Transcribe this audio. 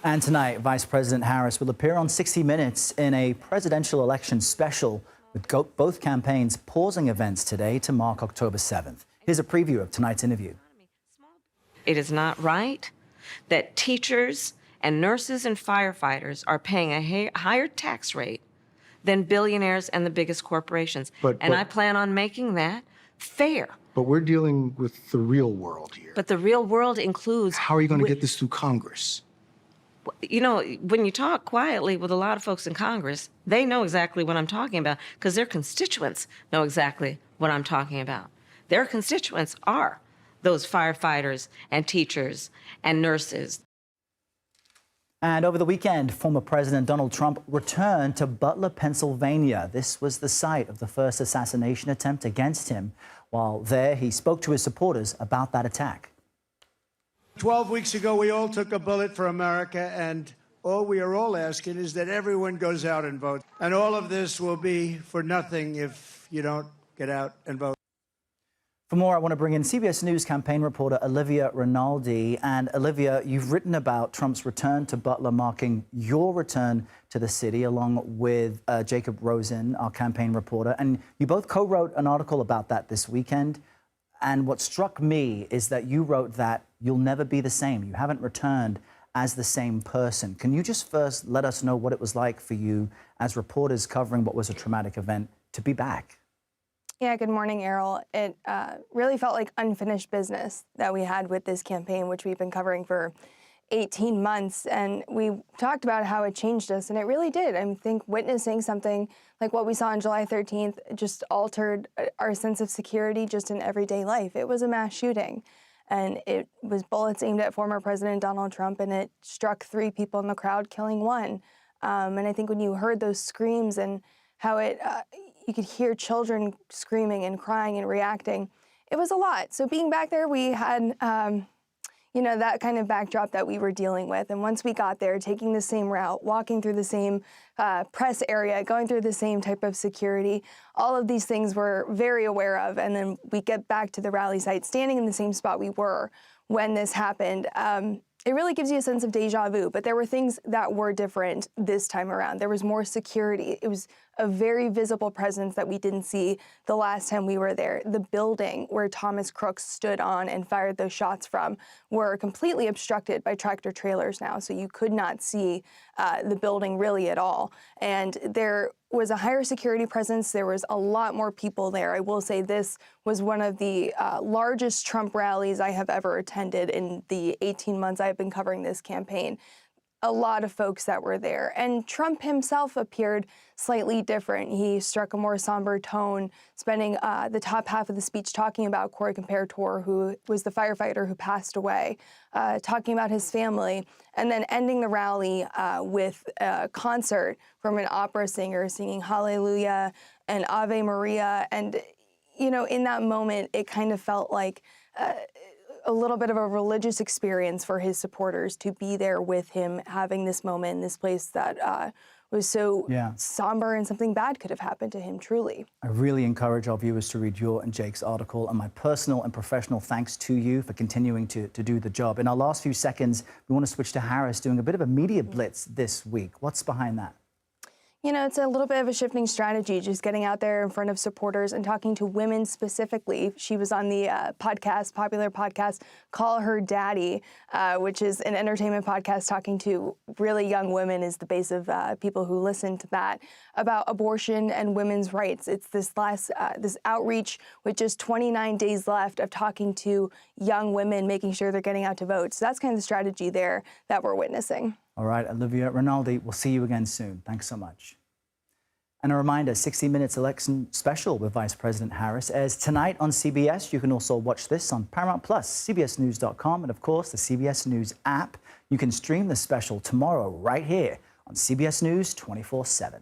And tonight, Vice President Harris will appear on 60 Minutes in a presidential election special, with both campaigns pausing events today to mark October 7th. Here's a preview of tonight's interview. It is not right that teachers and nurses and firefighters are paying a higher tax rate than billionaires and the biggest corporations. And I plan on making that fair. But we're dealing with the real world here. But the real world includes... How are you going to get this through Congress? You know, when you talk quietly with a lot of folks in Congress, they know exactly what I'm talking about because their constituents know exactly what I'm talking about. Their constituents are those firefighters and teachers and nurses. And over the weekend, former President Donald Trump returned to Butler, Pennsylvania. This was the site of the first assassination attempt against him. While there, he spoke to his supporters about that attack. 12 weeks ago, we all took a bullet for America, and all we are all asking is that everyone goes out and votes. And all of this will be for nothing if you don't get out and vote. For more, I want to bring in CBS News campaign reporter Olivia Rinaldi. And Olivia, you've written about Trump's return to Butler, marking your return to the city, along with Jacob Rosen, our campaign reporter. And you both co-wrote an article about that this weekend. And what struck me is that you wrote that you'll never be the same. You haven't returned as the same person. Can you just first let us know what it was like for you as reporters covering what was a traumatic event to be back? Yeah, good morning, Errol. It really felt like unfinished business that we had with this campaign, which we've been covering for 18 months. And we talked about how it changed us, and it really did. I think witnessing something like what we saw on July 13th just altered our sense of security just in everyday life. It was a mass shooting, and it was bullets aimed at former President Donald Trump, and it struck 3 people in the crowd, killing 1. And I think when you heard those screams and how you could hear children screaming and crying and reacting, it was a lot. So being back there, we had you know, that kind of backdrop that we were dealing with. And once we got there, taking the same route, walking through the same press area, going through the same type of security, all of these things we're very aware of. And then we get back to the rally site, standing in the same spot we were when this happened. It really gives you a sense of deja vu, but there were things that were different this time around. There was more security. It was a very visible presence that we didn't see the last time we were there. The building where Thomas Crooks stood on and fired those shots from were completely obstructed by tractor trailers now, so you could not see the building really at all. And there was a higher security presence. There was a lot more people there. I will say this was one of the largest Trump rallies I have ever attended in the 18 months I've been covering this campaign. A lot of folks that were there. And Trump himself appeared slightly different. He struck a more somber tone, spending the top half of the speech talking about Corey Comparator, who was the firefighter who passed away, talking about his family, and then ending the rally with a concert from an opera singer singing Hallelujah and Ave Maria. And, you know, in that moment, it kind of felt like a little bit of a religious experience for his supporters to be there with him, having this moment in this place that was so somber, and something bad could have happened to him, truly. I really encourage our viewers to read your and Jake's article, and my personal and professional thanks to you for continuing to do the job. In our last few seconds, we want to switch to Harris doing a bit of a media blitz this week. What's behind that? You know, it's a little bit of a shifting strategy, just getting out there in front of supporters and talking to women specifically. She was on the popular podcast, Call Her Daddy, which is an entertainment podcast talking to really young women, is the base of people who listen to that, about abortion and women's rights. It's this this outreach with just 29 days left of talking to young women, making sure they're getting out to vote. So that's kind of the strategy there that we're witnessing. All right, Olivia Rinaldi, we'll see you again soon. Thanks so much. And a reminder, 60 Minutes election special with Vice President Harris airs tonight on CBS. You can also watch this on Paramount+, CBSNews.com, and of course, the CBS News app. You can stream the special tomorrow right here on CBS News 24/7.